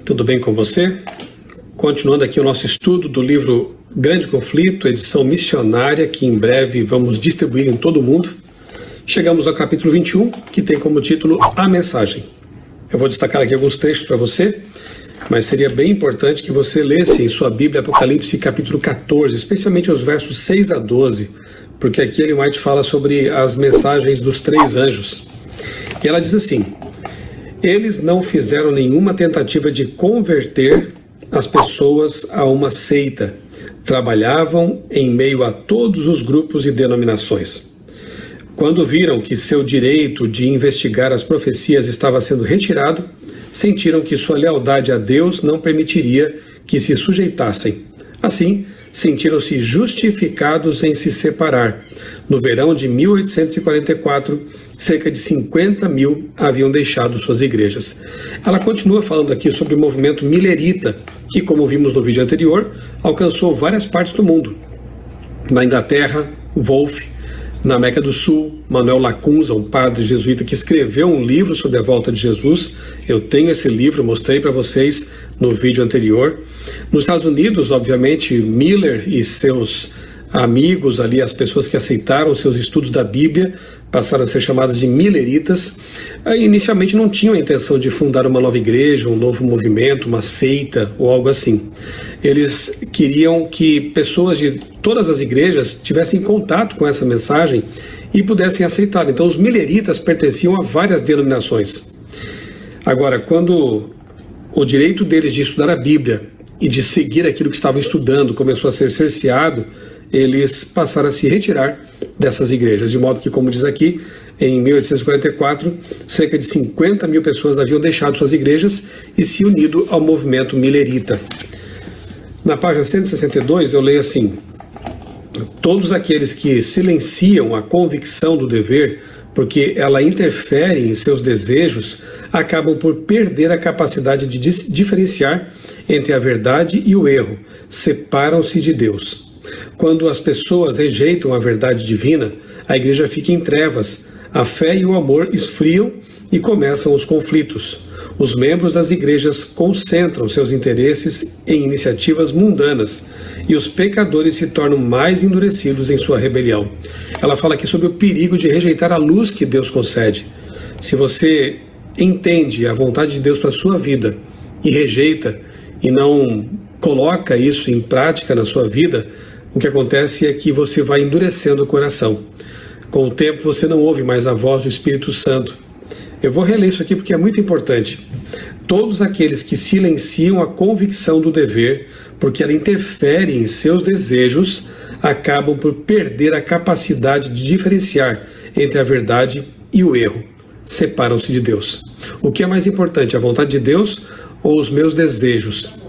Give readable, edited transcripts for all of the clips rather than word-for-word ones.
tudo bem com você? Continuando aqui o nosso estudo do livro Grande Conflito, edição missionária, que em breve vamos distribuir em todo o mundo. Chegamos ao capítulo 21, que tem como título A Mensagem. Eu vou destacar aqui alguns trechos para você, mas seria bem importante que você lesse em sua Bíblia Apocalipse capítulo 14, especialmente os versos 6 a 12, porque aqui Ellen White fala sobre as mensagens dos 3 anjos. E ela diz assim: eles não fizeram nenhuma tentativa de converter as pessoas a uma seita. Trabalhavam em meio a todos os grupos e denominações. Quando viram que seu direito de investigar as profecias estava sendo retirado, sentiram que sua lealdade a Deus não permitiria que se sujeitassem. Assim, sentiram-se justificados em se separar. No verão de 1844, cerca de 50 mil haviam deixado suas igrejas. Ela continua falando aqui sobre o movimento milerita, que, como vimos no vídeo anterior, alcançou várias partes do mundo. Na Inglaterra, Wolff; na América do Sul, Manuel Lacunza, um padre jesuíta que escreveu um livro sobre a volta de Jesus. Eu tenho esse livro, mostrei para vocês no vídeo anterior. Nos Estados Unidos, obviamente, Miller e seus amigos ali, as pessoas que aceitaram seus estudos da Bíblia, passaram a ser chamadas de mileritas. Inicialmente não tinham a intenção de fundar uma nova igreja, um novo movimento, uma seita ou algo assim. Eles queriam que pessoas de todas as igrejas tivessem contato com essa mensagem e pudessem aceitar. Então os mileritas pertenciam a várias denominações. Agora, quando o direito deles de estudar a Bíblia e de seguir aquilo que estavam estudando começou a ser cerceado, eles passaram a se retirar dessas igrejas, de modo que, como diz aqui, em 1844, cerca de 50 mil pessoas haviam deixado suas igrejas e se unido ao movimento milerita. Na página 162 eu leio assim: todos aqueles que silenciam a convicção do dever, porque ela interfere em seus desejos, acabam por perder a capacidade de diferenciar entre a verdade e o erro, separam-se de Deus. Quando as pessoas rejeitam a verdade divina, a igreja fica em trevas, a fé e o amor esfriam e começam os conflitos. Os membros das igrejas concentram seus interesses em iniciativas mundanas e os pecadores se tornam mais endurecidos em sua rebelião. Ela fala aqui sobre o perigo de rejeitar a luz que Deus concede. Se você entende a vontade de Deus para a sua vida e rejeita e não coloca isso em prática na sua vida, o que acontece é que você vai endurecendo o coração. Com o tempo você não ouve mais a voz do Espírito Santo. Eu vou reler isso aqui porque é muito importante. Todos aqueles que silenciam a convicção do dever, porque ela interfere em seus desejos, acabam por perder a capacidade de diferenciar entre a verdade e o erro. Separam-se de Deus. O que é mais importante, a vontade de Deus ou os meus desejos?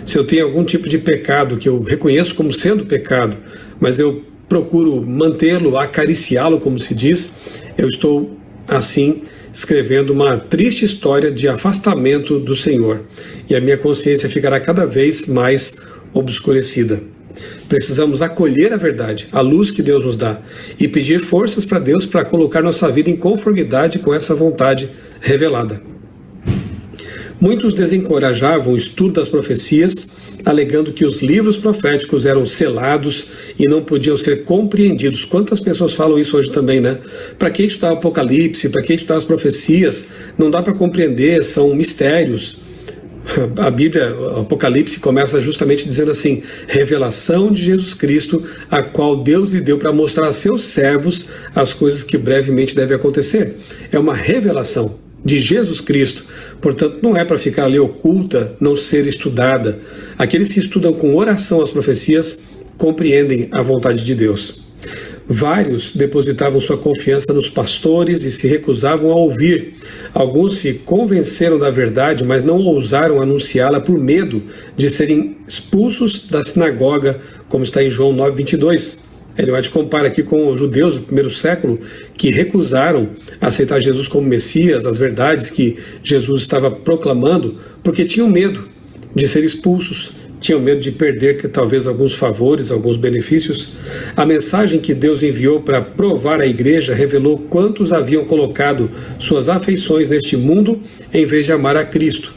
Se eu tenho algum tipo de pecado que eu reconheço como sendo pecado, mas eu procuro mantê-lo, acariciá-lo, como se diz, eu estou, assim, escrevendo uma triste história de afastamento do Senhor. E a minha consciência ficará cada vez mais obscurecida. Precisamos acolher a verdade, a luz que Deus nos dá, e pedir forças para Deus para colocar nossa vida em conformidade com essa vontade revelada. Muitos desencorajavam o estudo das profecias, alegando que os livros proféticos eram selados e não podiam ser compreendidos. Quantas pessoas falam isso hoje também, né? Para que estudar o Apocalipse? Para que estudar as profecias? Não dá para compreender, são mistérios. A Bíblia, o Apocalipse, começa justamente dizendo assim: revelação de Jesus Cristo, a qual Deus lhe deu para mostrar a seus servos as coisas que brevemente devem acontecer. É uma revelação de Jesus Cristo, portanto não é para ficar ali oculta, não ser estudada. Aqueles que estudam com oração as profecias compreendem a vontade de Deus. Vários depositavam sua confiança nos pastores e se recusavam a ouvir. Alguns se convenceram da verdade, mas não ousaram anunciá-la por medo de serem expulsos da sinagoga, como está em João 9:22. Ellen White compara aqui com os judeus do primeiro século que recusaram aceitar Jesus como Messias, as verdades que Jesus estava proclamando, porque tinham medo de ser expulsos, tinham medo de perder talvez alguns favores, alguns benefícios. A mensagem que Deus enviou para provar a igreja revelou quantos haviam colocado suas afeições neste mundo em vez de amar a Cristo.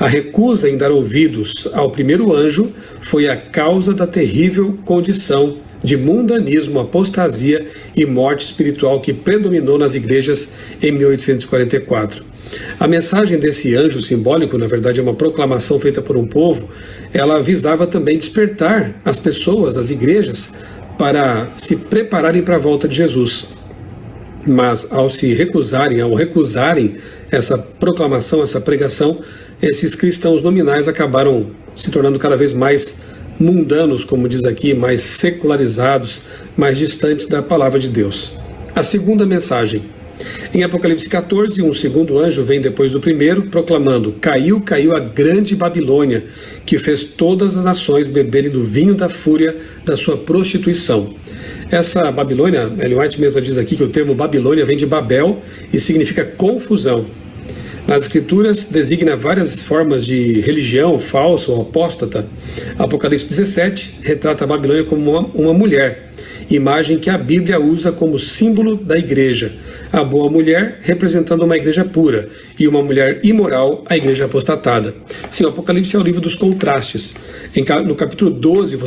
A recusa em dar ouvidos ao primeiro anjo foi a causa da terrível condição de mundanismo, apostasia e morte espiritual que predominou nas igrejas em 1844. A mensagem desse anjo simbólico, na verdade é uma proclamação feita por um povo, ela visava também despertar as pessoas das igrejas para se prepararem para a volta de Jesus. Mas ao recusarem essa proclamação, essa pregação, esses cristãos nominais acabaram se tornando cada vez mais mundanos, como diz aqui, mais secularizados, mais distantes da palavra de Deus. A segunda mensagem. Em Apocalipse 14, um segundo anjo vem depois do primeiro, proclamando: caiu a grande Babilônia, que fez todas as nações beberem do vinho da fúria da sua prostituição. Essa Babilônia, Ellen White mesmo diz aqui que o termo Babilônia vem de Babel e significa confusão. Nas Escrituras designa várias formas de religião falsa ou apóstata. Apocalipse 17 retrata a Babilônia como uma mulher, imagem que a Bíblia usa como símbolo da igreja. A boa mulher representando uma igreja pura e uma mulher imoral, a igreja apostatada. Sim, o Apocalipse é o livro dos contrastes. No capítulo 12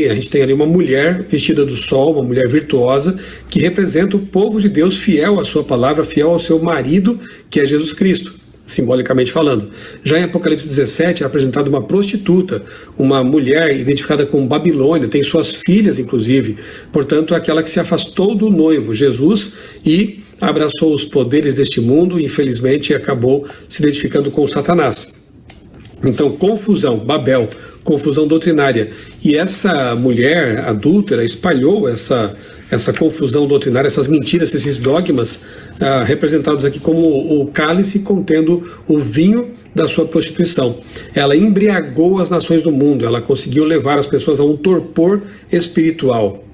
a gente tem ali uma mulher vestida do sol, uma mulher virtuosa, que representa o povo de Deus fiel à sua palavra, fiel ao seu marido, que é Jesus Cristo, simbolicamente falando. Já em Apocalipse 17 é apresentada uma prostituta, uma mulher identificada como Babilônia, tem suas filhas inclusive, portanto aquela que se afastou do noivo, Jesus, e abraçou os poderes deste mundo e infelizmente acabou se identificando com Satanás. Então, confusão, Babel, confusão doutrinária. E essa mulher adúltera espalhou essa confusão doutrinária, essas mentiras, esses dogmas, representados aqui como o cálice contendo o vinho da sua prostituição. Ela embriagou as nações do mundo, ela conseguiu levar as pessoas a um torpor espiritual.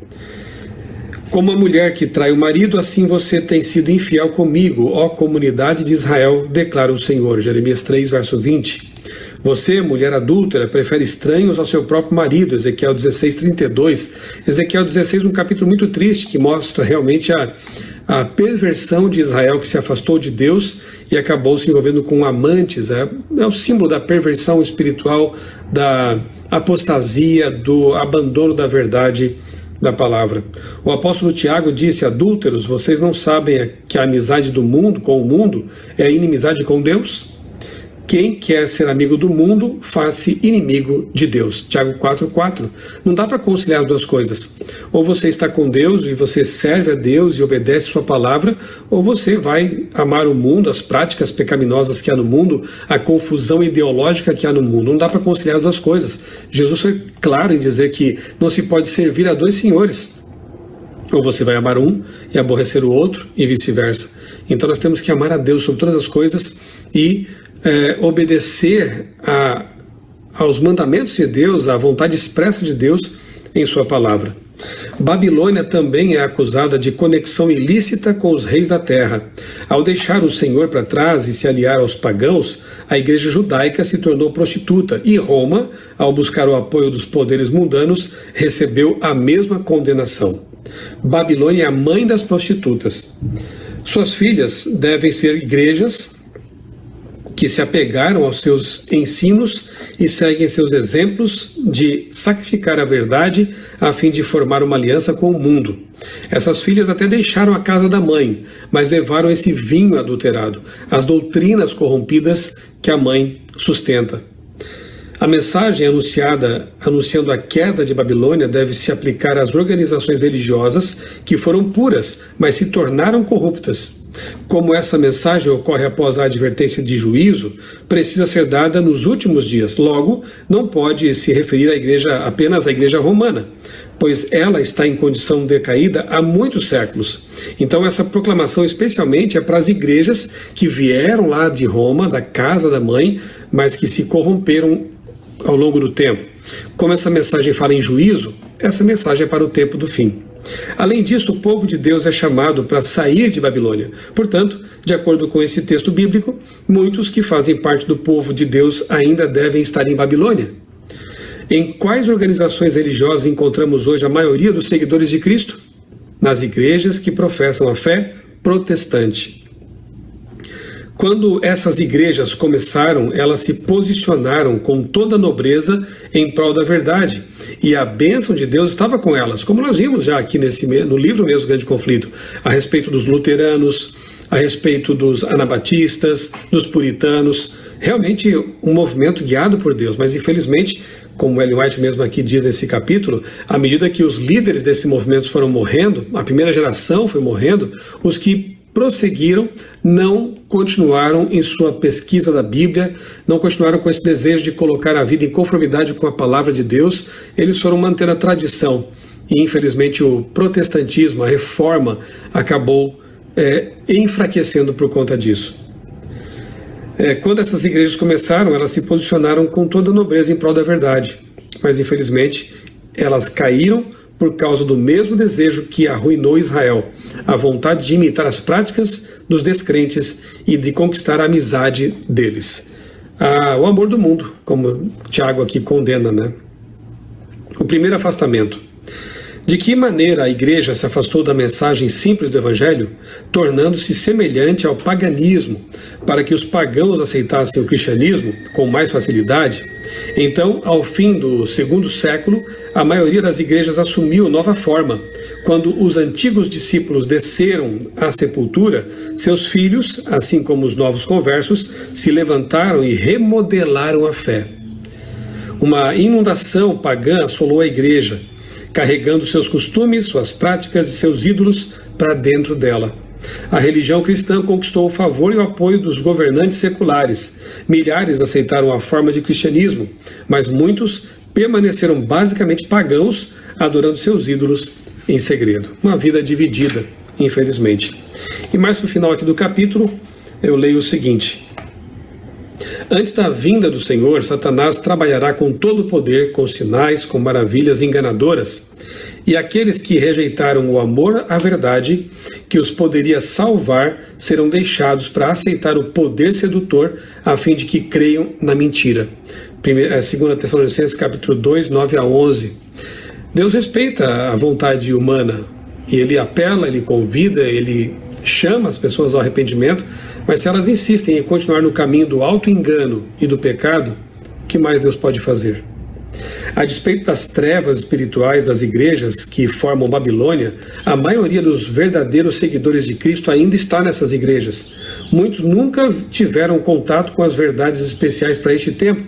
Como a mulher que trai o marido, assim você tem sido infiel comigo, ó comunidade de Israel, declara o Senhor. Jeremias 3, verso 20. Você, mulher adúltera, prefere estranhos ao seu próprio marido, Ezequiel 16, 32. Ezequiel 16, um capítulo muito triste, que mostra realmente a perversão de Israel, que se afastou de Deus e acabou se envolvendo com amantes. É o símbolo da perversão espiritual, da apostasia, do abandono da verdade da palavra. O apóstolo Tiago disse: adúlteros, vocês não sabem que a amizade do mundo com o mundo é a inimizade com Deus? Quem quer ser amigo do mundo, faz-se inimigo de Deus. Tiago 4,4. Não dá para conciliar as duas coisas. Ou você está com Deus e você serve a Deus e obedece sua palavra, ou você vai amar o mundo, as práticas pecaminosas que há no mundo, a confusão ideológica que há no mundo. Não dá para conciliar as duas coisas. Jesus foi claro em dizer que não se pode servir a dois senhores. Ou você vai amar um e aborrecer o outro, e vice-versa. Então nós temos que amar a Deus sobre todas as coisas e obedecer aos mandamentos de Deus, à vontade expressa de Deus em sua palavra. Babilônia também é acusada de conexão ilícita com os reis da terra. Ao deixar o Senhor para trás e se aliar aos pagãos, a igreja judaica se tornou prostituta e Roma, ao buscar o apoio dos poderes mundanos, recebeu a mesma condenação. Babilônia é a mãe das prostitutas. Suas filhas devem ser igrejas que se apegaram aos seus ensinos e seguem seus exemplos de sacrificar a verdade a fim de formar uma aliança com o mundo. Essas filhas até deixaram a casa da mãe, mas levaram esse vinho adulterado, as doutrinas corrompidas que a mãe sustenta. A mensagem anunciando a queda de Babilônia deve se aplicar às organizações religiosas que foram puras, mas se tornaram corruptas. Como essa mensagem ocorre após a advertência de juízo, precisa ser dada nos últimos dias. Logo, não pode se referir apenas à igreja romana, pois ela está em condição decaída há muitos séculos. Então essa proclamação especialmente é para as igrejas que vieram lá de Roma, da casa da mãe, mas que se corromperam ao longo do tempo. Como essa mensagem fala em juízo, essa mensagem é para o tempo do fim. Além disso, o povo de Deus é chamado para sair de Babilônia. Portanto, de acordo com esse texto bíblico, muitos que fazem parte do povo de Deus ainda devem estar em Babilônia. Em quais organizações religiosas encontramos hoje a maioria dos seguidores de Cristo? Nas igrejas que professam a fé protestante. Quando essas igrejas começaram, elas se posicionaram com toda a nobreza em prol da verdade. E a bênção de Deus estava com elas, como nós vimos já aqui no livro mesmo, Grande Conflito, a respeito dos luteranos, a respeito dos anabatistas, dos puritanos. Realmente um movimento guiado por Deus, mas infelizmente, como Ellen White mesmo aqui diz nesse capítulo, à medida que os líderes desse movimento foram morrendo, a primeira geração foi morrendo, os que prosseguiram não continuaram em sua pesquisa da Bíblia, não continuaram com esse desejo de colocar a vida em conformidade com a palavra de Deus, eles foram mantendo a tradição. E infelizmente o protestantismo, a reforma, acabou enfraquecendo por conta disso. Quando essas igrejas começaram, elas se posicionaram com toda a nobreza em prol da verdade, mas infelizmente elas caíram por causa do mesmo desejo que arruinou Israel, a vontade de imitar as práticas dos descrentes e de conquistar a amizade deles. O amor do mundo, como Tiago aqui condena, né? O primeiro afastamento. De que maneira a igreja se afastou da mensagem simples do Evangelho, tornando-se semelhante ao paganismo, para que os pagãos aceitassem o cristianismo com mais facilidade? Então, ao fim do segundo século, a maioria das igrejas assumiu nova forma. Quando os antigos discípulos desceram à sepultura, seus filhos, assim como os novos conversos, se levantaram e remodelaram a fé. Uma inundação pagã assolou a igreja, carregando seus costumes, suas práticas e seus ídolos para dentro dela. A religião cristã conquistou o favor e o apoio dos governantes seculares. Milhares aceitaram a forma de cristianismo, mas muitos permaneceram basicamente pagãos, adorando seus ídolos em segredo. Uma vida dividida, infelizmente. E mais no final aqui do capítulo, eu leio o seguinte: antes da vinda do Senhor, Satanás trabalhará com todo o poder, com sinais, com maravilhas enganadoras. E aqueles que rejeitaram o amor à verdade, que os poderia salvar, serão deixados para aceitar o poder sedutor, a fim de que creiam na mentira. 2 Tessalonicenses capítulo 2, 9 a 11. Deus respeita a vontade humana, e Ele apela, Ele convida, Ele chama as pessoas ao arrependimento, mas se elas insistem em continuar no caminho do auto-engano e do pecado, o que mais Deus pode fazer? A despeito das trevas espirituais das igrejas que formam Babilônia, a maioria dos verdadeiros seguidores de Cristo ainda está nessas igrejas. Muitos nunca tiveram contato com as verdades especiais para este tempo.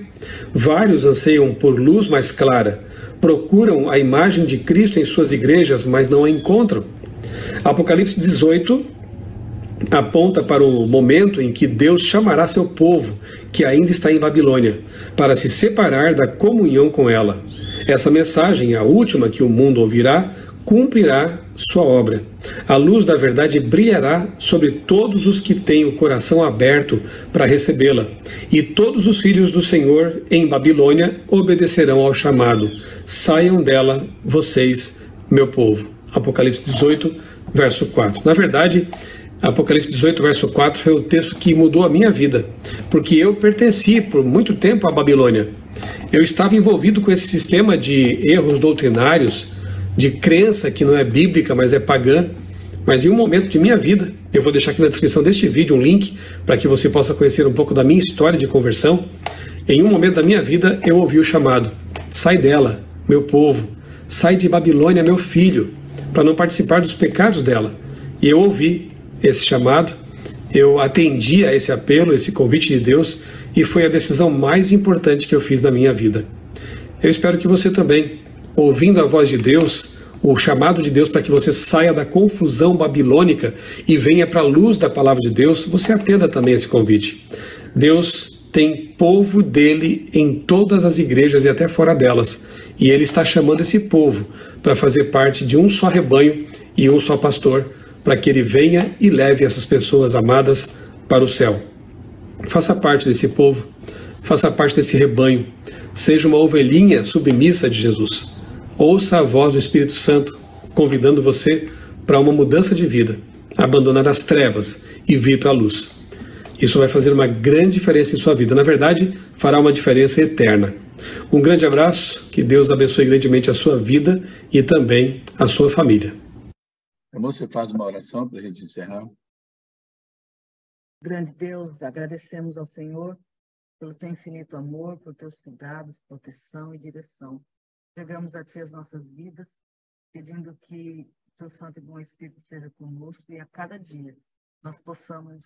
Vários anseiam por luz mais clara, procuram a imagem de Cristo em suas igrejas, mas não a encontram. Apocalipse 18 aponta para o momento em que Deus chamará seu povo, que ainda está em Babilônia, para se separar da comunhão com ela. Essa mensagem, a última que o mundo ouvirá, cumprirá sua obra. A luz da verdade brilhará sobre todos os que têm o coração aberto para recebê-la. E todos os filhos do Senhor em Babilônia obedecerão ao chamado. Saiam dela, vocês, meu povo. Apocalipse 18, verso 4. Na verdade, Apocalipse 18, verso 4 foi o texto que mudou a minha vida, porque eu pertenci por muito tempo à Babilônia. Eu estava envolvido com esse sistema de erros doutrinários, de crença que não é bíblica, mas é pagã. Mas em um momento de minha vida, eu vou deixar aqui na descrição deste vídeo um link para que você possa conhecer um pouco da minha história de conversão. Em um momento da minha vida, eu ouvi o chamado: sai dela, meu povo, sai de Babilônia, meu filho, para não participar dos pecados dela. E eu ouvi esse chamado, eu atendi a esse apelo, esse convite de Deus, e foi a decisão mais importante que eu fiz na minha vida. Eu espero que você também, ouvindo a voz de Deus, o chamado de Deus para que você saia da confusão babilônica e venha para a luz da palavra de Deus, você atenda também esse convite. Deus tem povo dele em todas as igrejas e até fora delas, e ele está chamando esse povo para fazer parte de um só rebanho e um só pastor, para que ele venha e leve essas pessoas amadas para o céu. Faça parte desse povo, faça parte desse rebanho, seja uma ovelhinha submissa de Jesus. Ouça a voz do Espírito Santo, convidando você para uma mudança de vida, abandonar as trevas e vir para a luz. Isso vai fazer uma grande diferença em sua vida, na verdade, fará uma diferença eterna. Um grande abraço, que Deus abençoe grandemente a sua vida e também a sua família. Você faz uma oração para a gente encerrar? Grande Deus, agradecemos ao Senhor pelo teu infinito amor, por teus cuidados, proteção e direção. Entregamos a ti as nossas vidas, pedindo que teu Santo e Bom Espírito seja conosco e a cada dia nós possamos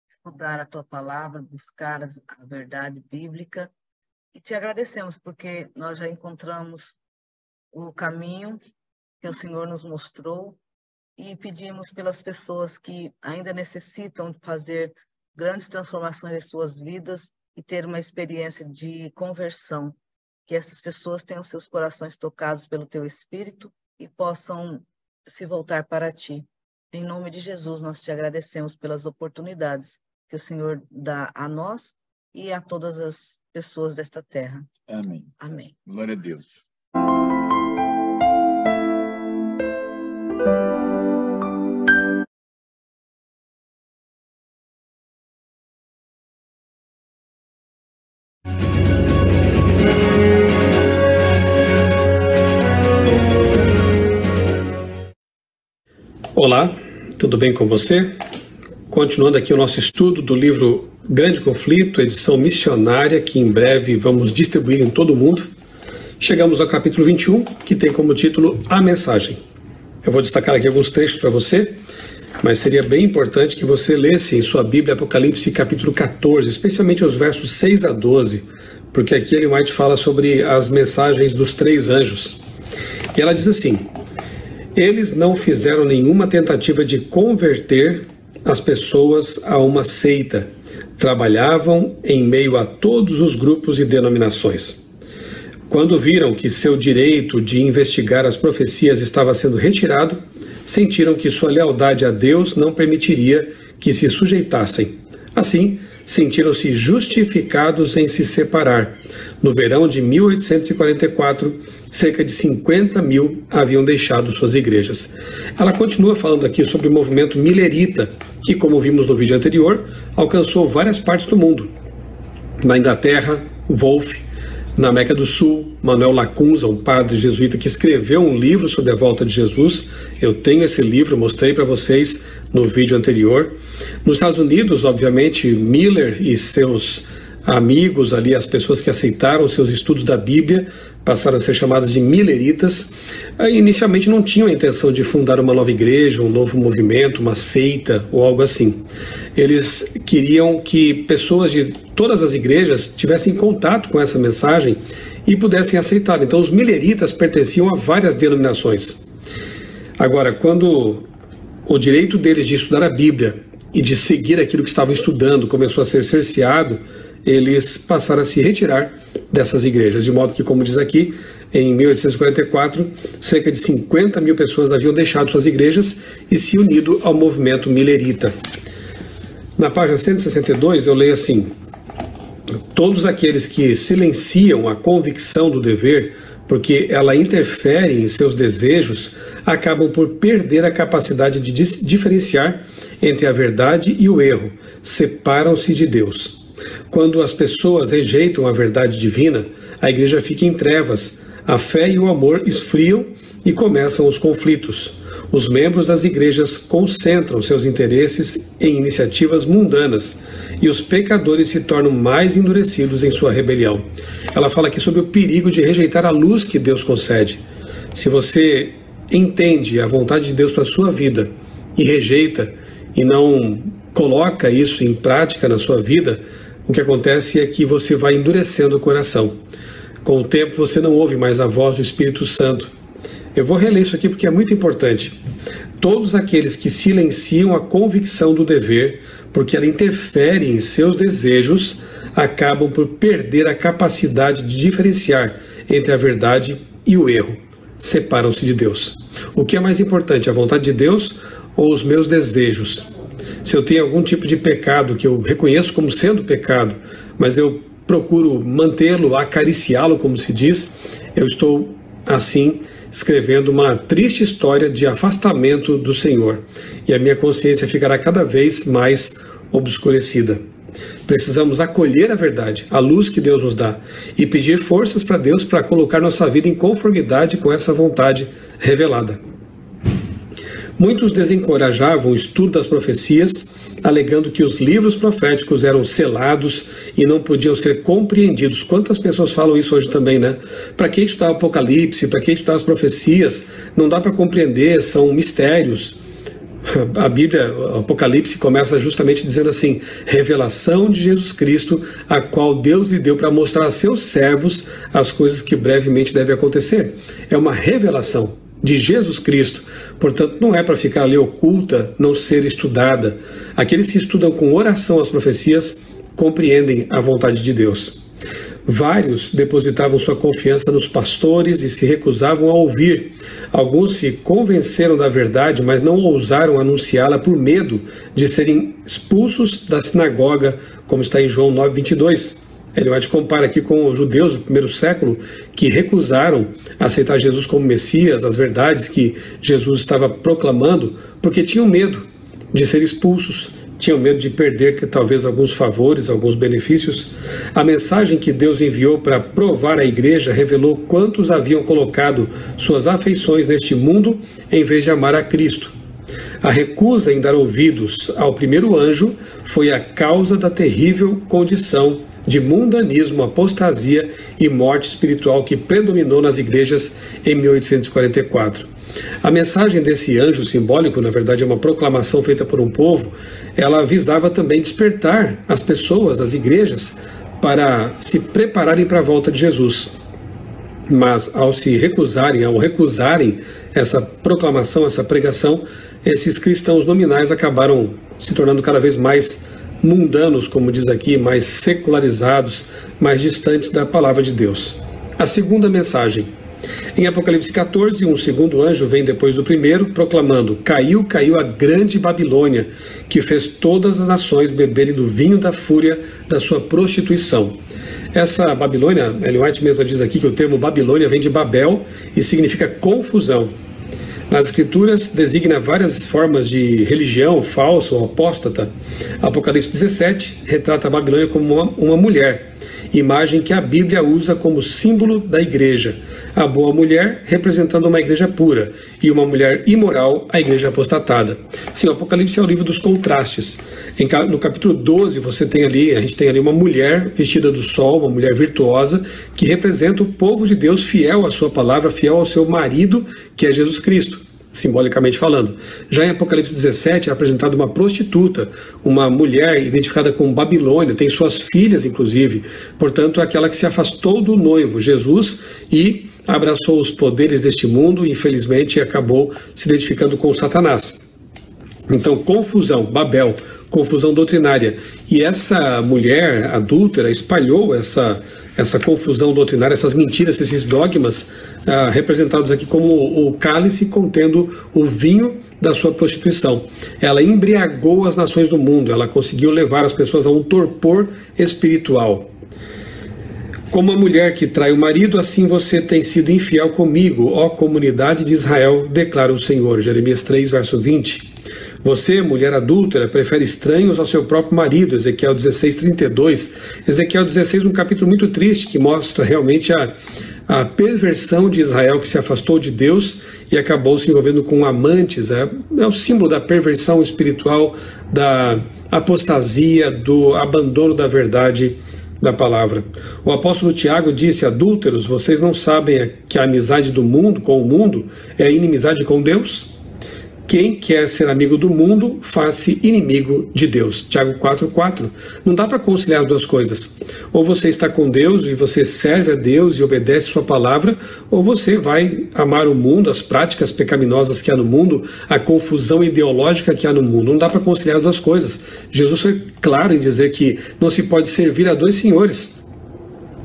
estudar a tua palavra, buscar a verdade bíblica. E te agradecemos porque nós já encontramos o caminho que o Senhor nos mostrou e pedimos pelas pessoas que ainda necessitam fazer grandes transformações em suas vidas e ter uma experiência de conversão, que essas pessoas tenham seus corações tocados pelo teu Espírito e possam se voltar para ti. Em nome de Jesus, nós te agradecemos pelas oportunidades que o Senhor dá a nós e a todas as pessoas desta terra. Amém. Amém. Glória a Deus. Olá, tudo bem com você? Continuando aqui o nosso estudo do livro Grande Conflito, edição missionária, que em breve vamos distribuir em todo o mundo. Chegamos ao capítulo 21, que tem como título A Mensagem. Eu vou destacar aqui alguns trechos para você, mas seria bem importante que você lesse em sua Bíblia Apocalipse capítulo 14, especialmente os versos 6 a 12, porque aqui Ellen White fala sobre as mensagens dos 3 anjos. E ela diz assim: eles não fizeram nenhuma tentativa de converter as pessoas a uma seita. Trabalhavam em meio a todos os grupos e denominações. Quando viram que seu direito de investigar as profecias estava sendo retirado, sentiram que sua lealdade a Deus não permitiria que se sujeitassem. Assim, sentiram-se justificados em se separar. No verão de 1844, cerca de 50 mil haviam deixado suas igrejas. Ela continua falando aqui sobre o movimento milerita, que, como vimos no vídeo anterior, alcançou várias partes do mundo. Na Inglaterra, Wolff; na América do Sul, Manuel Lacunza, um padre jesuíta que escreveu um livro sobre a volta de Jesus. Eu tenho esse livro, mostrei para vocês no vídeo anterior. Nos Estados Unidos, obviamente, Miller e seus amigos ali, as pessoas que aceitaram seus estudos da Bíblia, passaram a ser chamadas de mileritas. Inicialmente não tinham a intenção de fundar uma nova igreja, um novo movimento, uma seita ou algo assim. Eles queriam que pessoas de todas as igrejas tivessem contato com essa mensagem e pudessem aceitar. Então os mileritas pertenciam a várias denominações. Agora, quando o direito deles de estudar a Bíblia e de seguir aquilo que estavam estudando começou a ser cerceado, eles passaram a se retirar dessas igrejas, de modo que, como diz aqui, em 1844, cerca de 50 mil pessoas haviam deixado suas igrejas e se unido ao movimento milerita. Na página 162 eu leio assim: todos aqueles que silenciam a convicção do dever, porque ela interfere em seus desejos, acabam por perder a capacidade de diferenciar entre a verdade e o erro, separam-se de Deus. Quando as pessoas rejeitam a verdade divina, a igreja fica em trevas, a fé e o amor esfriam e começam os conflitos. Os membros das igrejas concentram seus interesses em iniciativas mundanas e os pecadores se tornam mais endurecidos em sua rebelião. Ela fala aqui sobre o perigo de rejeitar a luz que Deus concede. Se você entende a vontade de Deus para a sua vida e rejeita e não coloca isso em prática na sua vida, o que acontece é que você vai endurecendo o coração. Com o tempo você não ouve mais a voz do Espírito Santo. Eu vou reler isso aqui porque é muito importante. Todos aqueles que silenciam a convicção do dever, porque ela interfere em seus desejos, acabam por perder a capacidade de diferenciar entre a verdade e o erro. Separam-se de Deus. O que é mais importante, a vontade de Deus ou os meus desejos? Se eu tenho algum tipo de pecado que eu reconheço como sendo pecado, mas eu procuro mantê-lo, acariciá-lo, como se diz, eu estou, assim, escrevendo uma triste história de afastamento do Senhor. E a minha consciência ficará cada vez mais obscurecida. Precisamos acolher a verdade, a luz que Deus nos dá, e pedir forças para Deus para colocar nossa vida em conformidade com essa vontade revelada. Muitos desencorajavam o estudo das profecias alegando que os livros proféticos eram selados e não podiam ser compreendidos. Quantas pessoas falam isso hoje também, né? Para que estudar o Apocalipse? Para que estudar as profecias? Não dá para compreender, são mistérios. A Bíblia, o Apocalipse, começa justamente dizendo assim: revelação de Jesus Cristo, a qual Deus lhe deu para mostrar a seus servos as coisas que brevemente devem acontecer. É uma revelação de Jesus Cristo, portanto não é para ficar ali oculta, não ser estudada. Aqueles que estudam com oração as profecias compreendem a vontade de Deus. Vários depositavam sua confiança nos pastores e se recusavam a ouvir. Alguns se convenceram da verdade, mas não ousaram anunciá-la por medo de serem expulsos da sinagoga, como está em João 9:22. Ellen White compara aqui com os judeus do primeiro século que recusaram aceitar Jesus como Messias, as verdades que Jesus estava proclamando, porque tinham medo de ser expulsos, tinham medo de perder talvez alguns favores, alguns benefícios. A mensagem que Deus enviou para provar a igreja revelou quantos haviam colocado suas afeições neste mundo em vez de amar a Cristo. A recusa em dar ouvidos ao primeiro anjo foi a causa da terrível condição de mundanismo, apostasia e morte espiritual que predominou nas igrejas em 1844. A mensagem desse anjo simbólico, na verdade é uma proclamação feita por um povo, ela visava também despertar as pessoas, as igrejas, para se prepararem para a volta de Jesus. Mas ao recusarem essa proclamação, essa pregação, esses cristãos nominais acabaram se tornando cada vez mais mundanos, como diz aqui, mais secularizados, mais distantes da palavra de Deus. A segunda mensagem. Em Apocalipse 14, um segundo anjo vem depois do primeiro, proclamando: caiu a grande Babilônia, que fez todas as nações beberem do vinho da fúria da sua prostituição. Essa Babilônia, Ellen White mesmo diz aqui que o termo Babilônia vem de Babel e significa confusão. Nas Escrituras designa várias formas de religião falsa ou apóstata. Apocalipse 17 retrata a Babilônia como uma mulher, imagem que a Bíblia usa como símbolo da igreja. A boa mulher representando uma igreja pura e uma mulher imoral, a igreja apostatada. Sim, o Apocalipse é o livro dos contrastes. No capítulo 12 a gente tem ali uma mulher vestida do sol, uma mulher virtuosa, que representa o povo de Deus fiel à sua palavra, fiel ao seu marido, que é Jesus Cristo, simbolicamente falando. Já em Apocalipse 17 é apresentada uma prostituta, uma mulher identificada com Babilônia, tem suas filhas inclusive, portanto aquela que se afastou do noivo, Jesus, e abraçou os poderes deste mundo e infelizmente acabou se identificando com Satanás. Então, confusão, Babel, confusão doutrinária. E essa mulher adúltera espalhou essa confusão doutrinária, essas mentiras, esses dogmas, representados aqui como o cálice contendo o vinho da sua prostituição. Ela embriagou as nações do mundo, ela conseguiu levar as pessoas a um torpor espiritual. Como a mulher que trai o marido, assim você tem sido infiel comigo, ó comunidade de Israel, declara o Senhor. Jeremias 3, verso 20. Você, mulher adúltera, prefere estranhos ao seu próprio marido, Ezequiel 16, 32. Ezequiel 16, um capítulo muito triste, que mostra realmente a perversão de Israel, que se afastou de Deus e acabou se envolvendo com amantes. É o símbolo da perversão espiritual, da apostasia, do abandono da verdade da palavra. O apóstolo Tiago disse: adúlteros, vocês não sabem que a amizade do mundo com o mundo é a inimizade com Deus? Quem quer ser amigo do mundo, faz-se inimigo de Deus. Tiago 4,4. Não dá para conciliar as duas coisas. Ou você está com Deus e você serve a Deus e obedece sua palavra, ou você vai amar o mundo, as práticas pecaminosas que há no mundo, a confusão ideológica que há no mundo. Não dá para conciliar as duas coisas. Jesus foi claro em dizer que não se pode servir a dois senhores.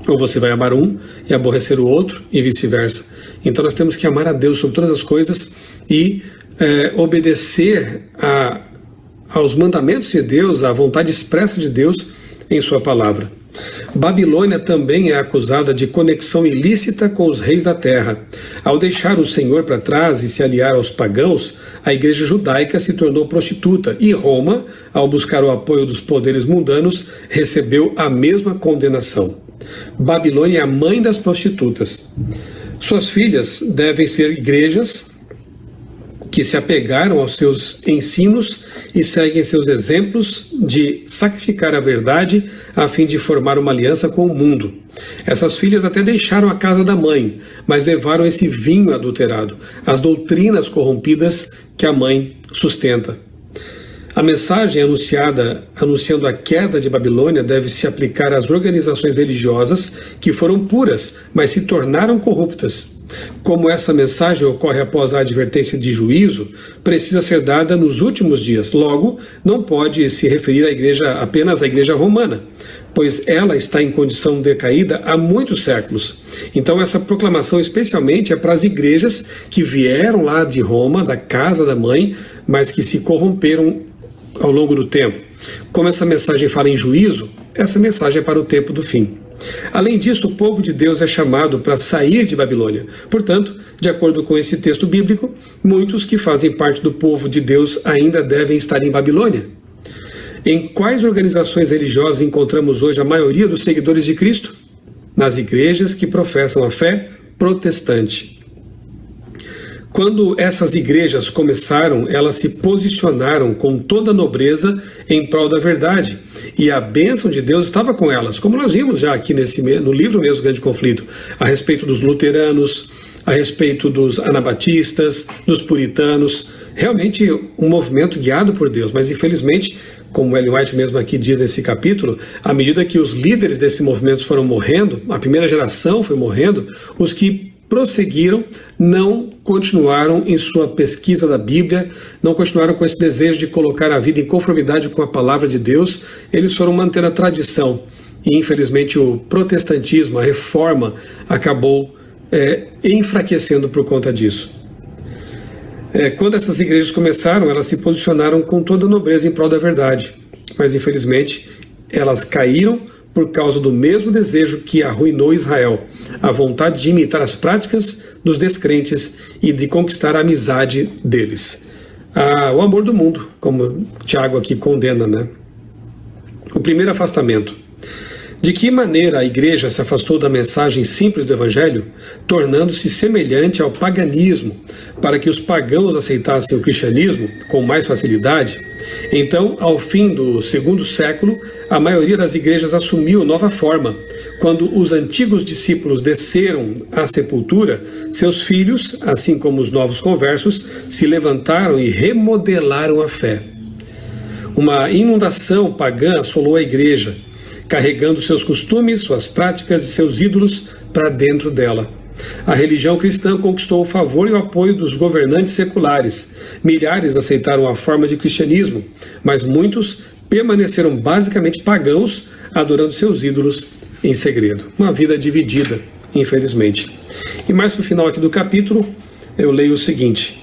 Ou você vai amar um e aborrecer o outro, e vice-versa. Então nós temos que amar a Deus sobre todas as coisas e obedecer aos mandamentos de Deus, à vontade expressa de Deus em sua palavra. Babilônia também é acusada de conexão ilícita com os reis da terra. Ao deixar o Senhor para trás e se aliar aos pagãos, a igreja judaica se tornou prostituta, e Roma, ao buscar o apoio dos poderes mundanos, recebeu a mesma condenação. Babilônia é a mãe das prostitutas. Suas filhas devem ser igrejas que se apegaram aos seus ensinos e seguem seus exemplos de sacrificar a verdade a fim de formar uma aliança com o mundo. Essas filhas até deixaram a casa da mãe, mas levaram esse vinho adulterado, as doutrinas corrompidas que a mãe sustenta. A mensagem anunciando a queda de Babilônia deve se aplicar às organizações religiosas que foram puras, mas se tornaram corruptas. Como essa mensagem ocorre após a advertência de juízo, precisa ser dada nos últimos dias. Logo, não pode se referir apenas à igreja romana, pois ela está em condição decaída há muitos séculos. Então essa proclamação especialmente é para as igrejas que vieram lá de Roma, da casa da mãe, mas que se corromperam ao longo do tempo. Como essa mensagem fala em juízo, essa mensagem é para o tempo do fim. Além disso, o povo de Deus é chamado para sair de Babilônia. Portanto, de acordo com esse texto bíblico, muitos que fazem parte do povo de Deus ainda devem estar em Babilônia. Em quais organizações religiosas encontramos hoje a maioria dos seguidores de Cristo? Nas igrejas que professam a fé protestante. Quando essas igrejas começaram, elas se posicionaram com toda a nobreza em prol da verdade, e a bênção de Deus estava com elas, como nós vimos já aqui no livro mesmo, Grande Conflito, a respeito dos luteranos, a respeito dos anabatistas, dos puritanos, realmente um movimento guiado por Deus, mas infelizmente, como Ellen White mesmo aqui diz nesse capítulo, à medida que os líderes desse movimento foram morrendo, a primeira geração foi morrendo, os que prosseguiram, não continuaram em sua pesquisa da Bíblia, não continuaram com esse desejo de colocar a vida em conformidade com a palavra de Deus, eles foram mantendo a tradição. E infelizmente o protestantismo, a reforma, acabou enfraquecendo por conta disso. Quando essas igrejas começaram, elas se posicionaram com toda a nobreza em prol da verdade, mas infelizmente elas caíram por causa do mesmo desejo que arruinou Israel, a vontade de imitar as práticas dos descrentes e de conquistar a amizade deles. O amor do mundo, como Tiago aqui condena, né? O primeiro afastamento. De que maneira a igreja se afastou da mensagem simples do Evangelho, tornando-se semelhante ao paganismo, para que os pagãos aceitassem o cristianismo com mais facilidade? Então, ao fim do segundo século, a maioria das igrejas assumiu nova forma. Quando os antigos discípulos desceram à sepultura, seus filhos, assim como os novos conversos, se levantaram e remodelaram a fé. Uma inundação pagã assolou a igreja, carregando seus costumes, suas práticas e seus ídolos para dentro dela. A religião cristã conquistou o favor e o apoio dos governantes seculares. Milhares aceitaram a forma de cristianismo, mas muitos permaneceram basicamente pagãos, adorando seus ídolos em segredo. Uma vida dividida, infelizmente. E mais no final aqui do capítulo, eu leio o seguinte: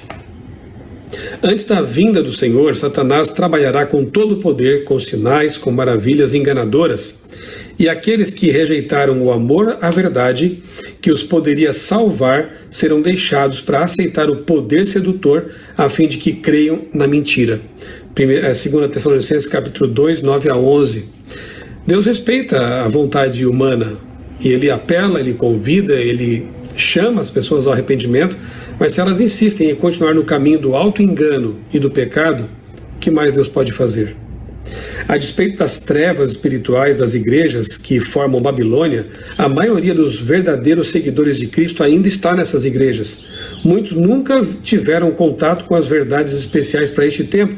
antes da vinda do Senhor, Satanás trabalhará com todo o poder, com sinais, com maravilhas enganadoras. E aqueles que rejeitaram o amor à verdade, que os poderia salvar, serão deixados para aceitar o poder sedutor, a fim de que creiam na mentira. 2 Tessalonicenses capítulo 2, 9 a 11. Deus respeita a vontade humana, e Ele apela, Ele convida, Ele chama as pessoas ao arrependimento, mas se elas insistem em continuar no caminho do auto-engano e do pecado, o que mais Deus pode fazer? A despeito das trevas espirituais das igrejas que formam Babilônia, a maioria dos verdadeiros seguidores de Cristo ainda está nessas igrejas. Muitos nunca tiveram contato com as verdades especiais para este tempo.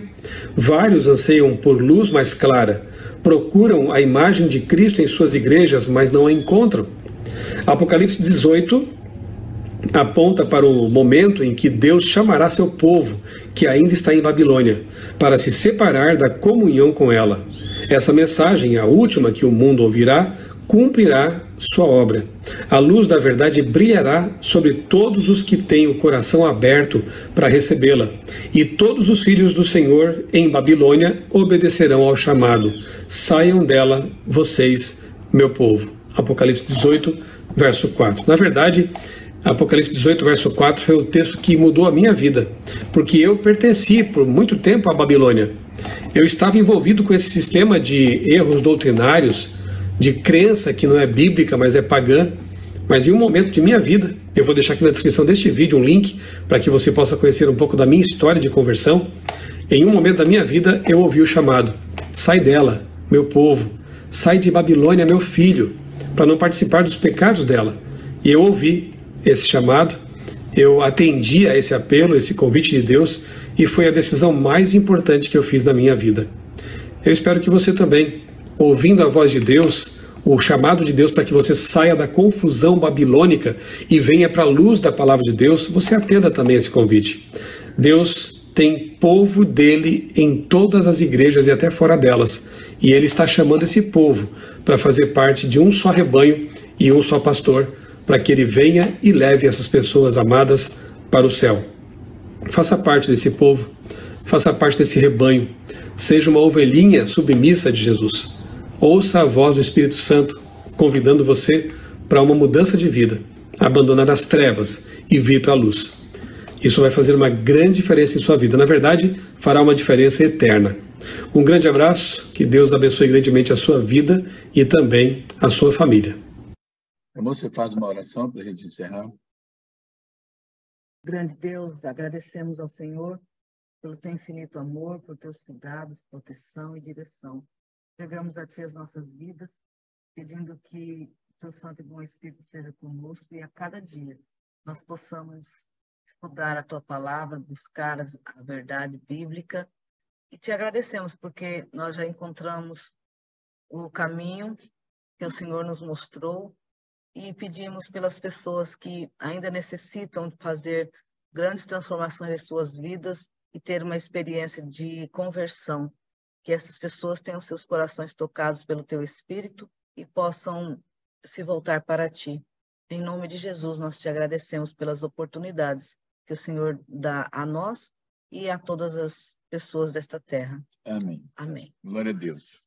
Vários anseiam por luz mais clara, procuram a imagem de Cristo em suas igrejas, mas não a encontram. Apocalipse 18 aponta para o momento em que Deus chamará seu povo, que ainda está em Babilônia, para se separar da comunhão com ela. Essa mensagem, a última que o mundo ouvirá, cumprirá sua obra. A luz da verdade brilhará sobre todos os que têm o coração aberto para recebê-la, e todos os filhos do Senhor em Babilônia obedecerão ao chamado. Saiam dela, vocês, meu povo. Apocalipse 18, verso 4. Na verdade, Apocalipse 18, verso 4 foi o texto que mudou a minha vida, porque eu pertenci por muito tempo à Babilônia. Eu estava envolvido com esse sistema de erros doutrinários, de crença que não é bíblica, mas é pagã. Mas em um momento de minha vida, eu vou deixar aqui na descrição deste vídeo um link para que você possa conhecer um pouco da minha história de conversão. Em um momento da minha vida, eu ouvi o chamado: sai dela, meu povo, sai de Babilônia, meu filho, para não participar dos pecados dela. E eu ouvi esse chamado, eu atendi a esse apelo, esse convite de Deus, e foi a decisão mais importante que eu fiz na minha vida. Eu espero que você também, ouvindo a voz de Deus, o chamado de Deus para que você saia da confusão babilônica e venha para a luz da palavra de Deus, você atenda também esse convite. Deus tem povo dele em todas as igrejas e até fora delas. E ele está chamando esse povo para fazer parte de um só rebanho e um só pastor, para que ele venha e leve essas pessoas amadas para o céu. Faça parte desse povo, faça parte desse rebanho, seja uma ovelhinha submissa de Jesus. Ouça a voz do Espírito Santo convidando você para uma mudança de vida, abandonar as trevas e vir para a luz. Isso vai fazer uma grande diferença em sua vida. Na verdade, fará uma diferença eterna. Um grande abraço, que Deus abençoe grandemente a sua vida e também a sua família. Você faz uma oração para a gente encerrar? Grande Deus, agradecemos ao Senhor pelo teu infinito amor, por teus cuidados, proteção e direção. Chegamos a ti as nossas vidas, pedindo que teu Santo e Bom Espírito seja conosco e a cada dia nós possamos estudar a tua palavra, buscar a verdade bíblica. E te agradecemos porque nós já encontramos o caminho que o Senhor nos mostrou e pedimos pelas pessoas que ainda necessitam fazer grandes transformações em suas vidas e ter uma experiência de conversão, que essas pessoas tenham seus corações tocados pelo teu Espírito e possam se voltar para ti. Em nome de Jesus, nós te agradecemos pelas oportunidades que o Senhor dá a nós e a todas as pessoas desta terra. Amém. Amém. Glória a Deus.